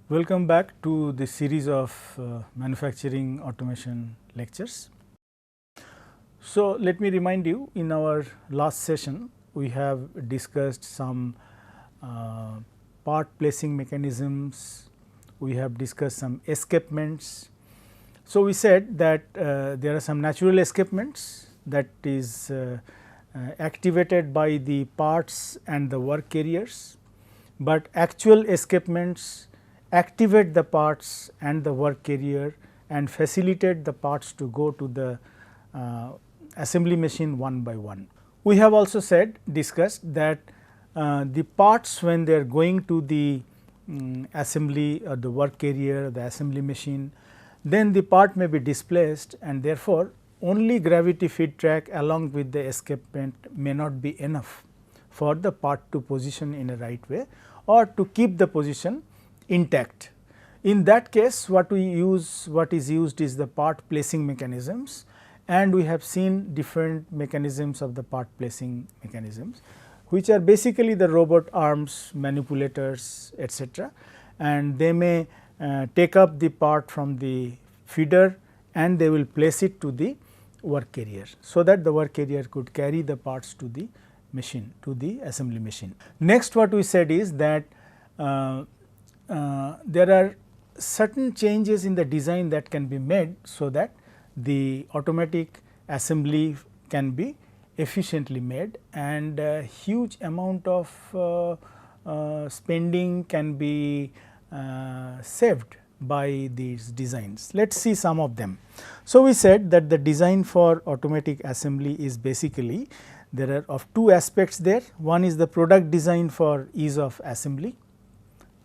Welcome back to the series of manufacturing automation lectures. So, let me remind you, in our last session we have discussed some part placing mechanisms, we have discussed some escapements. So, we said that there are some natural escapements that is activated by the parts and the work carriers, but actual escapements activate the parts and the work carrier and facilitate the parts to go to the assembly machine one by one. We have also discussed that the parts, when they are going to the assembly or the work carrier, the assembly machine, then the part may be displaced, and therefore, only gravity feed track along with the escapement may not be enough for the part to position in a right way or to keep the position intact. In that case, what is used is the part placing mechanisms, and we have seen different mechanisms of the part placing mechanisms, which are basically the robot arms, manipulators, etc., and they may take up the part from the feeder and they will place it to the work carrier, so that the work carrier could carry the parts to the machine, to the assembly machine. Next, what we said is that there are certain changes in the design that can be made, so that the automatic assembly can be efficiently made, and a huge amount of spending can be saved by these designs. Let us see some of them. So, we said that the design for automatic assembly is basically, there are of two aspects there. One is the product design for ease of assembly.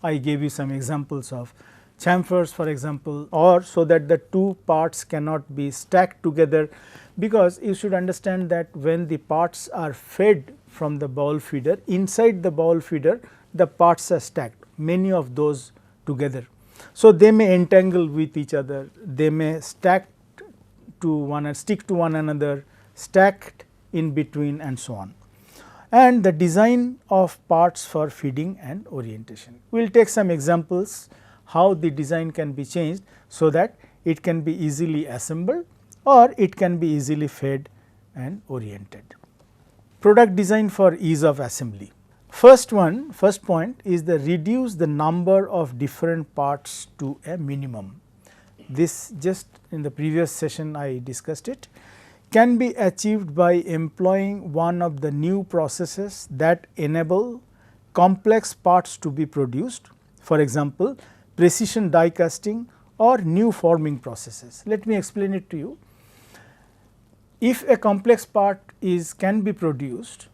I gave you some examples of chamfers, for example, or so that the two parts cannot be stacked together, because you should understand that when the parts are fed from the bowl feeder, inside the bowl feeder the parts are stacked, many of those together. So, they may entangle with each other, they may stick to one another, stacked in between, and so on. And the design of parts for feeding and orientation. We will take some examples how the design can be changed, so that it can be easily assembled or it can be easily fed and oriented. Product design for ease of assembly. First point is the reduce the number of different parts to a minimum. This, just in the previous session I discussed it, can be achieved by employing one of the new processes that enable complex parts to be produced, for example, precision die casting or new forming processes. Let me explain it to you. If a complex part can be produced,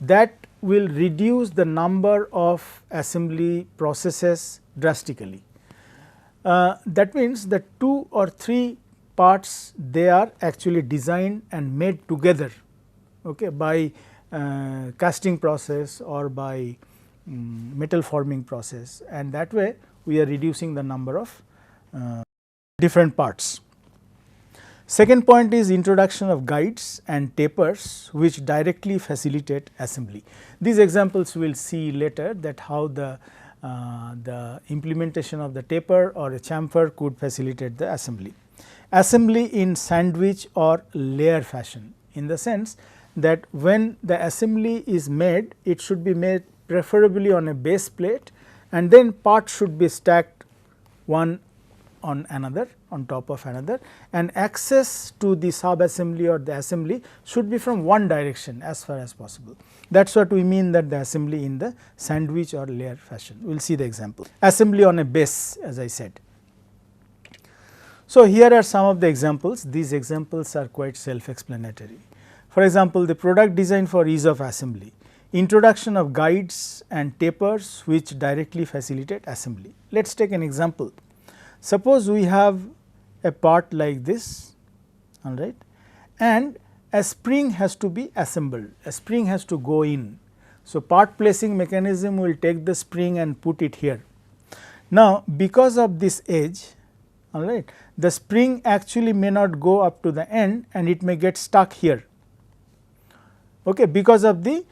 that will reduce the number of assembly processes drastically. That means that 2 or 3 parts, they are actually designed and made together, okay, by casting process or by metal forming process, and that way we are reducing the number of different parts. Second point is introduction of guides and tapers which directly facilitate assembly. These examples we will see later, that how the implementation of the taper or a chamfer could facilitate the assembly. Assembly in sandwich or layer fashion, in the sense that when the assembly is made, it should be made preferably on a base plate, and then parts should be stacked one on another, on top of another, and access to the sub assembly or the assembly should be from one direction as far as possible. That is what we mean, that the assembly in the sandwich or layer fashion. We will see the example. Assembly on a base, as I said. So, here are some of the examples. These examples are quite self explanatory. For example, the product design for ease of assembly, introduction of guides and tapers which directly facilitate assembly. Let us take an example. Suppose we have a part like this, all right, and a spring has to be assembled, a spring has to go in. So, part placing mechanism will take the spring and put it here. Now, because of this edge, all right, the spring actually may not go up to the end and it may get stuck here, okay, because of the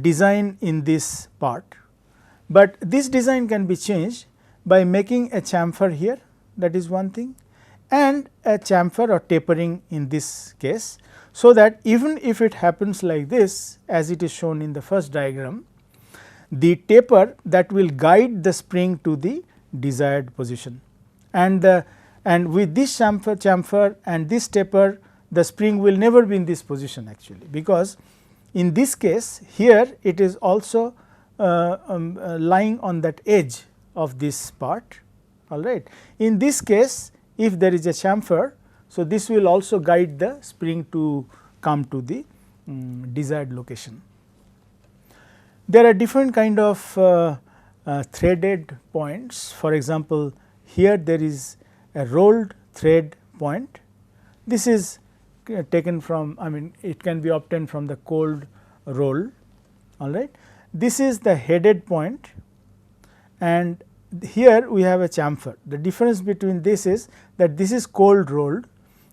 design in this part. But this design can be changed by making a chamfer here, that is one thing, and a chamfer or tapering in this case. So, that even if it happens like this as it is shown in the first diagram, the taper that will guide the spring to the desired position, and with this chamfer and this taper, the spring will never be in this position actually, because in this case here it is also lying on that edge of this part, all right. In this case, if there is a chamfer, so this will also guide the spring to come to the desired location. There are different kind of threaded points. For example, here there is a rolled thread point. This is taken from, I mean, it can be obtained from the cold roll, all right. This is the headed point, and here we have a chamfer. The difference between this is that this is cold rolled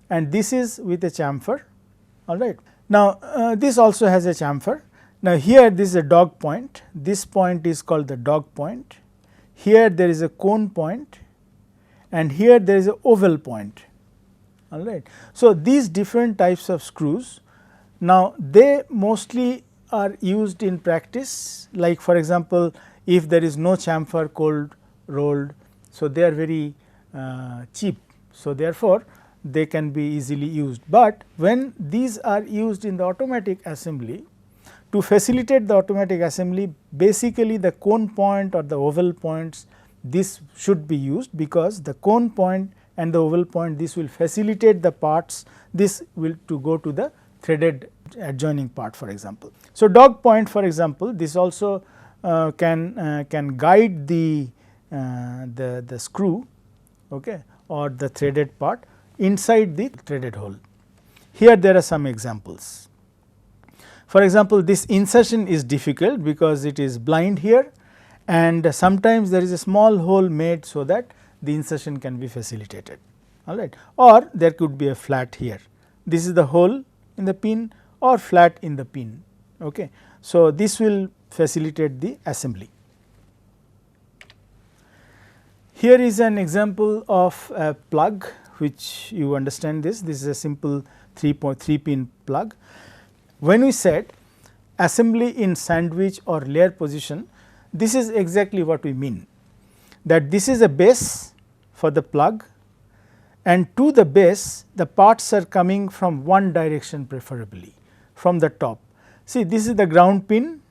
and this is with a chamfer, all right. Now, this also has a chamfer. Now, here this is a dog point, this point is called the dog point, here there is a cone point, and here there is a oval point, all right. So, these different types of screws, now they mostly are used in practice, like for example, if there is no chamfer cold rolled, so they are very cheap. So, therefore, they can be easily used, but when these are used in the automatic assembly, to facilitate the automatic assembly, basically the cone point or the oval points, this should be used, because the cone point and the oval point, this will facilitate the parts, this will to go to the threaded adjoining part, for example. So, dog point, for example, this also can guide the screw, okay, or the threaded part inside the threaded hole. Here there are some examples. For example, this insertion is difficult because it is blind here, and sometimes there is a small hole made so that the insertion can be facilitated, all right, or there could be a flat here. This is the hole in the pin or flat in the pin. Okay. So, this will facilitate the assembly. Here is an example of a plug, which you understand this. This is a simple 3 pin plug. When we said assembly in sandwich or layer position, this is exactly what we mean, that this is a base for the plug, and to the base the parts are coming from one direction, preferably from the top. See, this is the ground pin,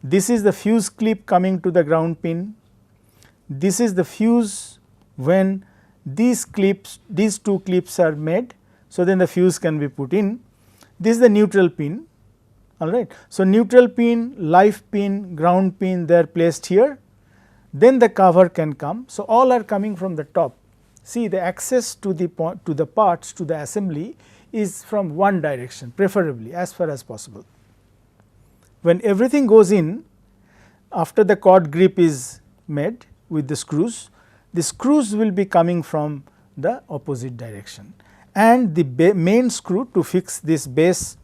this is the fuse clip coming to the ground pin, this is the fuse when these clips, these two clips are made. So, then the fuse can be put in. This is the neutral pin, all right. So, neutral pin, live pin, ground pin, they are placed here, then the cover can come. So, all are coming from the top. See, the access to the parts to the assembly is from one direction, preferably as far as possible. When everything goes in, after the cord grip is made with the screws will be coming from the opposite direction, and the main screw to fix this base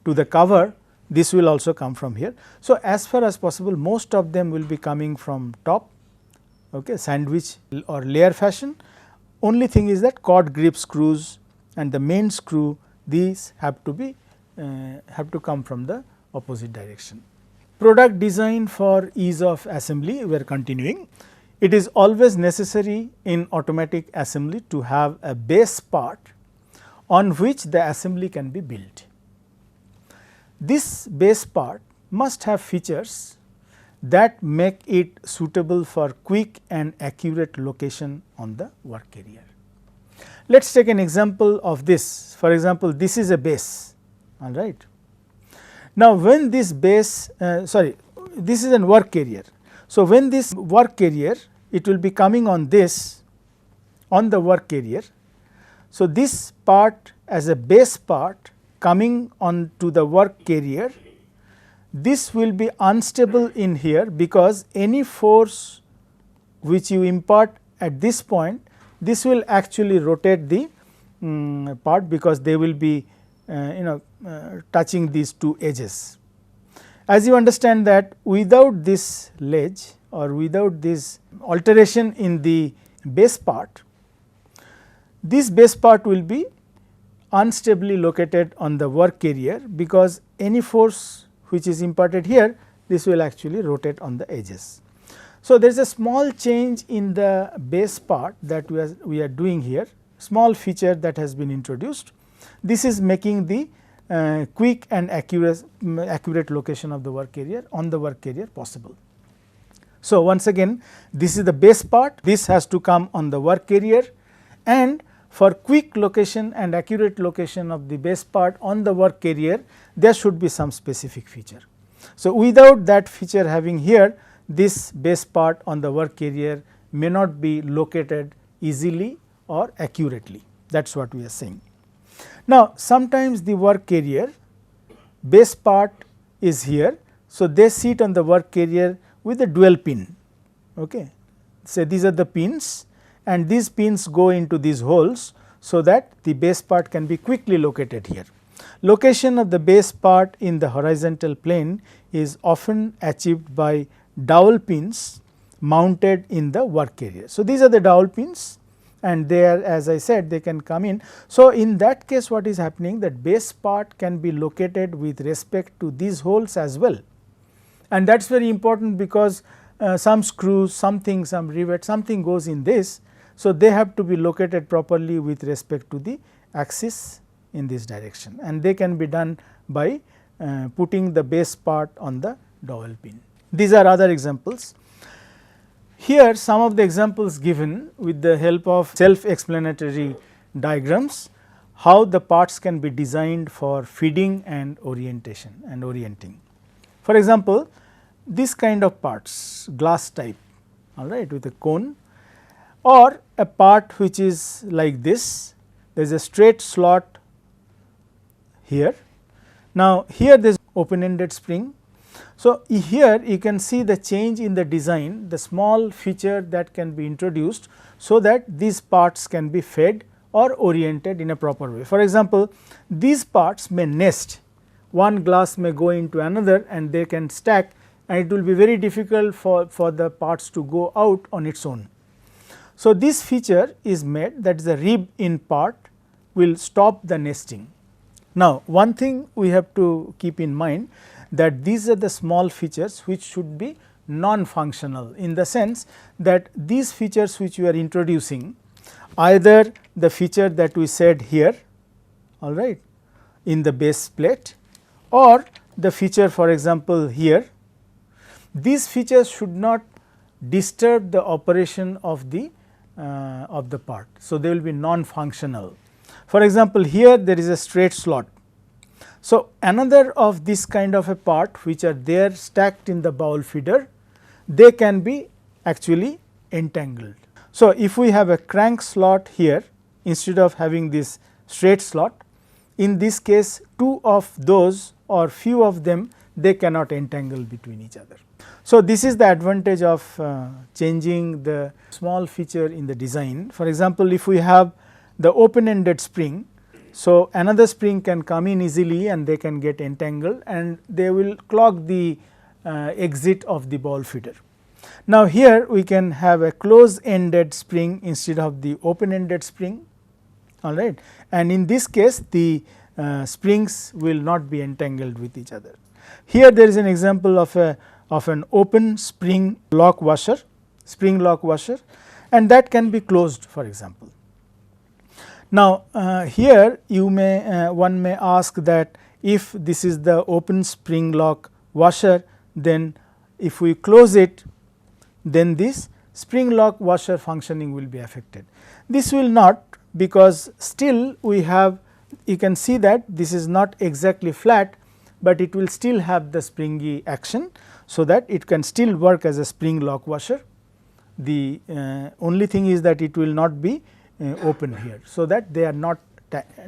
to the cover, this will also come from here. So, as far as possible, most of them will be coming from top, okay, sandwich or layer fashion. Only thing is that cord grip screws and the main screw, these have to come from the opposite direction. Product design for ease of assembly, we are continuing. It is always necessary in automatic assembly to have a base part on which the assembly can be built. This base part must have features that make it suitable for quick and accurate location on the work area. Let us take an example of this. For example, this is a base, all right. Now, when this base, this is a work carrier. So, when this work carrier, it will be coming on this, on the work carrier. So, this part as a base part coming on to the work carrier, this will be unstable in here, because any force which you impart at this point, this will actually rotate the part, because they will be touching these two edges. As you understand that without this ledge, or without this alteration in the base part, this base part will be unstably located on the work area, because any force which is imparted here, this will actually rotate on the edges. So, there is a small change in the base part that we are doing here, small feature that has been introduced. This is making the quick and accurate location of the work area on the work area possible. So, once again this is the base part, this has to come on the work area, and for quick location and accurate location of the base part on the work area, there should be some specific feature. So, without that feature having here, this base part on the work area may not be located easily or accurately, that is what we are saying. Now, sometimes the work carrier base part is here. So, they sit on the work carrier with a dual pin. Okay. Say these are the pins, and these pins go into these holes, so that the base part can be quickly located here. Location of the base part in the horizontal plane is often achieved by dowel pins mounted in the work area. So, these are the dowel pins, and they are, as I said, they can come in. So, in that case what is happening, that base part can be located with respect to these holes as well, and that is very important, because some screws, something, some rivet, something goes in this. So, they have to be located properly with respect to the axis in this direction, and they can be done by putting the base part on the dowel pin. These are other examples. Here some of the examples given with the help of self explanatory diagrams, how the parts can be designed for feeding and orientation and orienting. For example, this kind of parts, glass type, all right, with a cone, or a part which is like this, there is a straight slot here. Now, here there is open ended spring. So, here you can see the change in the design, the small feature that can be introduced, so that these parts can be fed or oriented in a proper way. For example, these parts may nest, one glass may go into another and they can stack, and it will be very difficult for the parts to go out on its own. So, this feature is made, that is the rib in part will stop the nesting. Now, one thing we have to keep in mind, that these are the small features which should be non-functional, in the sense that these features which we are introducing, either the feature that we said here, all right, in the base plate, or the feature for example here, these features should not disturb the operation of the part. So, they will be non-functional. For example, here there is a straight slot. So, another of this kind of a part which are there stacked in the bowl feeder, they can be actually entangled. So, if we have a crank slot here instead of having this straight slot, in this case two of those or few of them, they cannot entangle between each other. So, this is the advantage of changing the small feature in the design. For example, if we have the open ended spring, so another spring can come in easily and they can get entangled and they will clog the exit of the ball feeder. Now, here we can have a close ended spring instead of the open ended spring, all right, and in this case the springs will not be entangled with each other. Here there is an example of an open spring lock washer, spring lock washer, and that can be closed, for example. Now, here you may one may ask that if this is the open spring lock washer, then if we close it, then this spring lock washer functioning will be affected. This will not, because still we have, you can see that this is not exactly flat, but it will still have the springy action. So, that it can still work as a spring lock washer. The only thing is that it will not be open here, so that they are not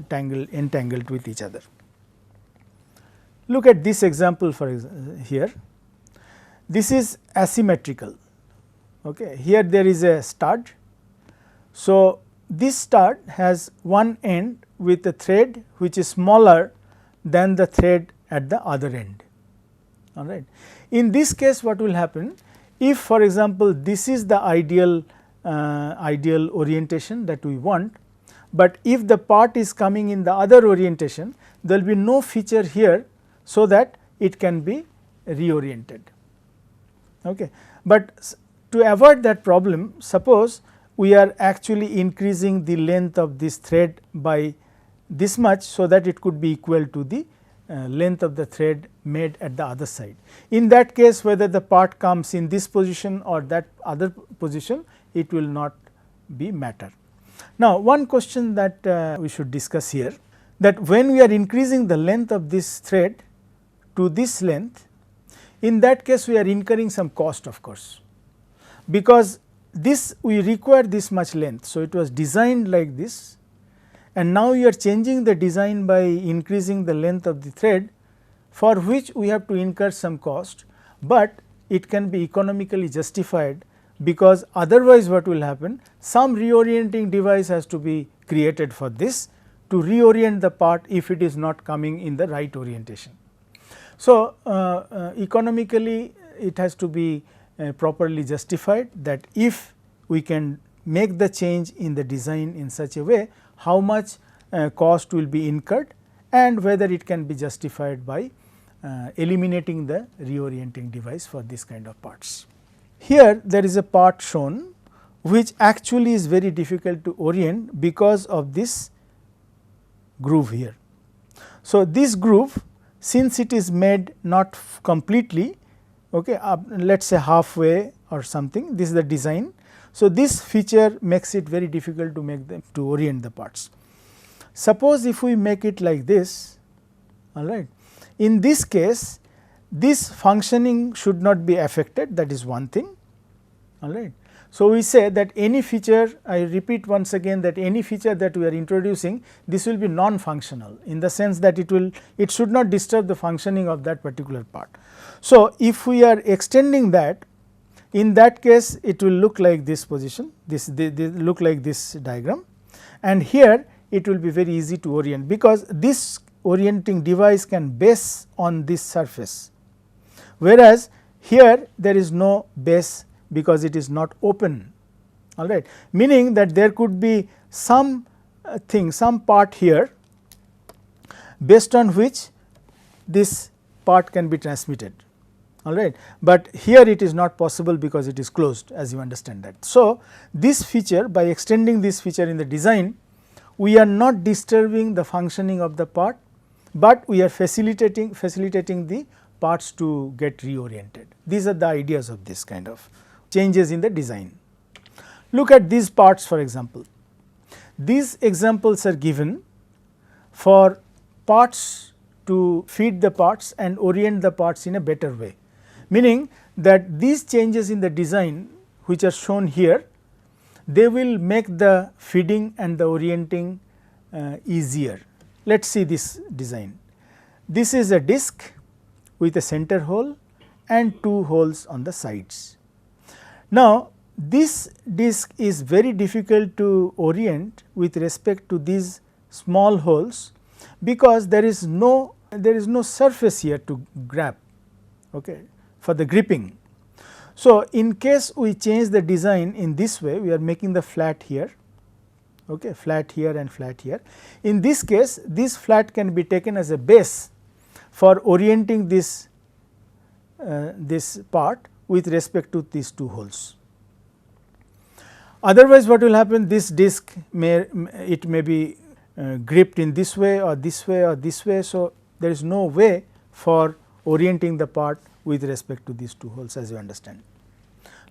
entangled with each other. Look at this example for here. This is asymmetrical. Okay. Here there is a stud. So, this stud has one end with a thread which is smaller than the thread at the other end. All right. In this case, what will happen? if for example, this is the ideal orientation that we want, but if the part is coming in the other orientation, there will be no feature here, so that it can be reoriented. Okay. But to avoid that problem, suppose we are actually increasing the length of this thread by this much, so that it could be equal to the length of the thread made at the other side. In that case, whether the part comes in this position or that other position, it will not be matter. Now, one question that we should discuss here, that when we are increasing the length of this thread to this length, in that case we are incurring some cost, of course, because this we require this much length. So, it was designed like this, and now you are changing the design by increasing the length of the thread, for which we have to incur some cost, but it can be economically justified, because otherwise what will happen, some reorienting device has to be created for this to reorient the part if it is not coming in the right orientation. So, economically it has to be properly justified, that if we can make the change in the design in such a way, how much cost will be incurred, and whether it can be justified by eliminating the reorienting device for this kind of parts. Here there is a part shown which actually is very difficult to orient because of this groove here. So, this groove, since it is made not completely, okay, let us say halfway or something, this is the design. So, this feature makes it very difficult to make them to orient the parts. Suppose if we make it like this, all right, in this case this functioning should not be affected, that is one thing, all right. So, we say that any feature, I repeat once again, that any feature that we are introducing, this will be non-functional, in the sense that it should not disturb the functioning of that particular part. So, if we are extending that, in that case it will look like this position, they look like this diagram, and here it will be very easy to orient, because this orienting device can base on this surface, whereas here there is no base, because it is not open, all right, meaning that there could be some thing, some part here based on which this part can be transmitted, all right, but here it is not possible because it is closed, as you understand that. So, this feature, by extending this feature in the design, we are not disturbing the functioning of the part, but we are facilitating the parts to get reoriented. These are the ideas of this kind of changes in the design. Look at these parts, for example. These examples are given for parts to feed the parts and orient the parts in a better way, meaning that these changes in the design which are shown here, they will make the feeding and the orienting easier. Let us see this design. This is a disc with a center hole and 2 holes on the sides. Now, this disc is very difficult to orient with respect to these small holes, because there is no surface here to grab, okay, for the gripping. So, in case we change the design in this way, we are making the flat here, okay, flat here and flat here. In this case, this flat can be taken as a base for orienting this part with respect to these 2 holes. Otherwise, what will happen, this disc may be gripped in this way or this way or this way. So, there is no way for orienting the part with respect to these 2 holes, as you understand.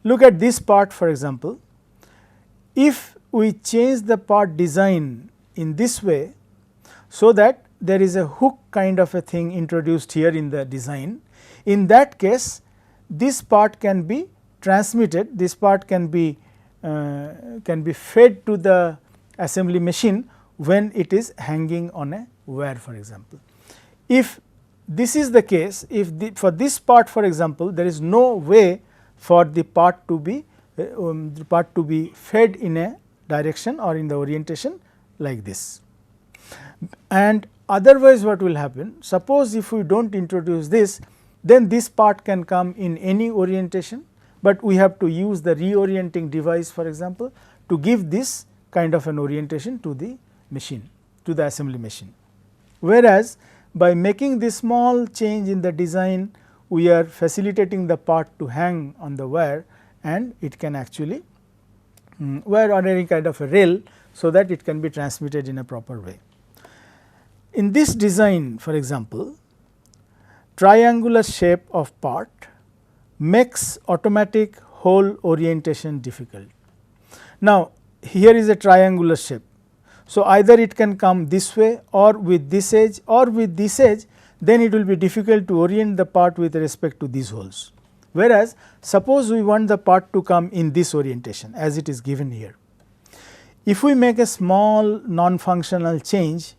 Look at this part, for example. If we change the part design in this way, so that there is a hook kind of a thing introduced here in the design, in that case this part can be transmitted, this part can be fed to the assembly machine when it is hanging on a wire, for example. If this is the case, if for this part, for example, there is no way for the part to be fed in a direction or in the orientation like this. And otherwise what will happen, suppose if we do not introduce this, then this part can come in any orientation, but we have to use the reorienting device, for example, to give this kind of an orientation to the machine, to the assembly machine. Whereas, by making this small change in the design, we are facilitating the part to hang on the wire, and it can actually wire on any kind of a rail, so that it can be transmitted in a proper way. In this design, for example, triangular shape of part makes automatic hole orientation difficult. Now, here is a triangular shape. So, either it can come this way or with this edge or with this edge, then it will be difficult to orient the part with respect to these holes. Whereas, suppose we want the part to come in this orientation as it is given here. If we make a small non-functional change,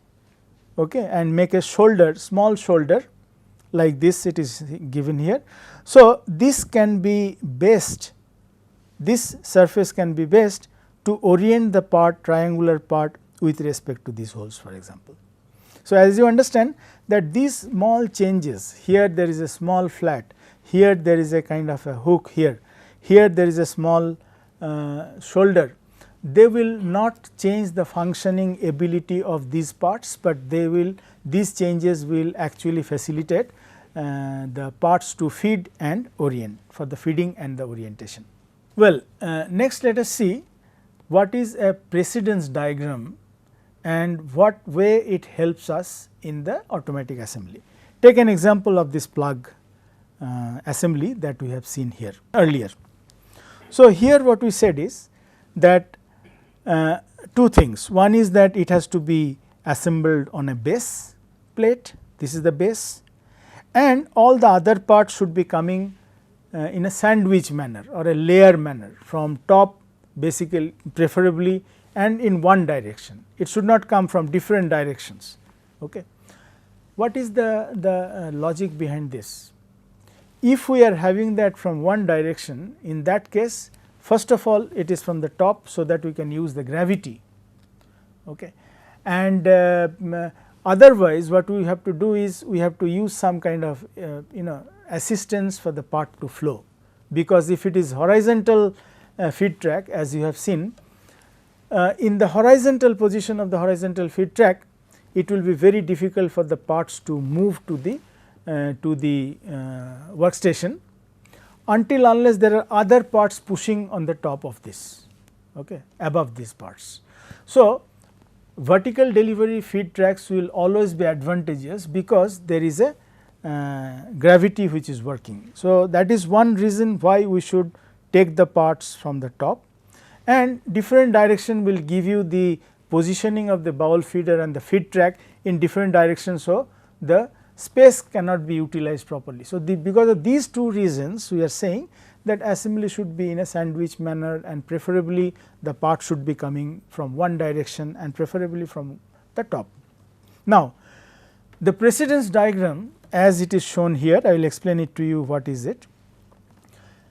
okay, and make a shoulder, small shoulder like this, it is given here. So, this can be based, this surface can be based to orient the part, triangular part, with respect to these holes, for example. So, as you understand that these small changes, here there is a small flat, here there is a kind of a hook here, here there is a small shoulder, they will not change the functioning ability of these parts, but they will, these changes will actually facilitate the parts to feed and orient, for the feeding and the orientation. Well, next let us see what is a precedence diagram and what way it helps us in the automatic assembly. Take an example of this plug assembly that we have seen here earlier. So, here what we said is that two things. One is that it has to be assembled on a base plate, this is the base, and all the other parts should be coming in a sandwich manner or a layer manner from top, basically preferably, and in one direction. It should not come from different directions. Okay. What is the logic behind this? If we are having that from one direction, in that case, first of all it is from the top, so that we can use the gravity, okay. And otherwise what we have to do is we have to use some kind of assistance for the part to flow, because if it is horizontal feed track, as you have seen, in the horizontal position of the horizontal feed track, it will be very difficult for the parts to move to the workstation until unless there are other parts pushing on the top of this, okay, above these parts. So, vertical delivery feed tracks will always be advantageous, because there is a gravity which is working. So, that is one reason why we should take the parts from the top, and different direction will give you the positioning of the bowl feeder and the feed track in different directions. So, the space cannot be utilized properly. So, because of these two reasons, we are saying that assembly should be in a sandwich manner, and preferably the part should be coming from one direction and preferably from the top. Now, the precedence diagram as it is shown here, I will explain it to you what is it.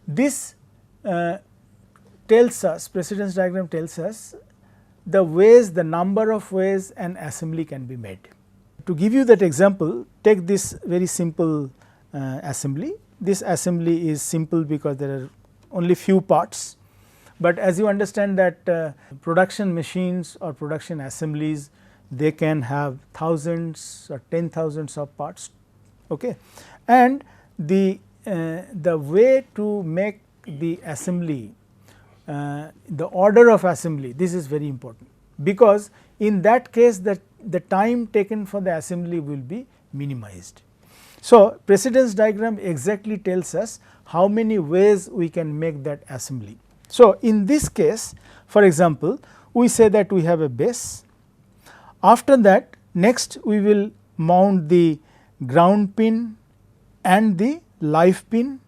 This tells us, precedence diagram tells us the ways, the number of ways an assembly can be made. To give you that example, take this very simple assembly. This assembly is simple because there are only few parts, but as you understand that production machines or production assemblies, they can have thousands or 10,000s of parts, okay. And the way to make the assembly, the order of assembly, this is very important, because in that case the time taken for the assembly will be minimized. So, precedence diagram exactly tells us how many ways we can make that assembly. So, in this case, for example, we say that we have a base. After that, next we will mount the ground pin and the live pin.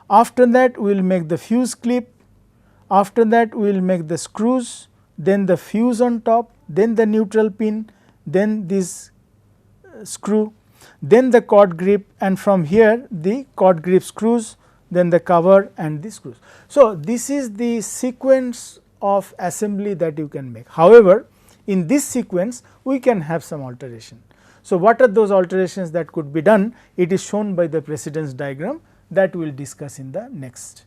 After that, we will make the fuse clip. After that, we will make the screws, then the fuse on top, then the neutral pin, then this screw, then the cord grip, and from here the cord grip screws, then the cover and the screws. So, this is the sequence of assembly that you can make. However, in this sequence we can have some alteration. So, what are those alterations that could be done? It is shown by the precedence diagram that we will discuss in the next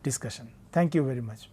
discussion. Thank you very much.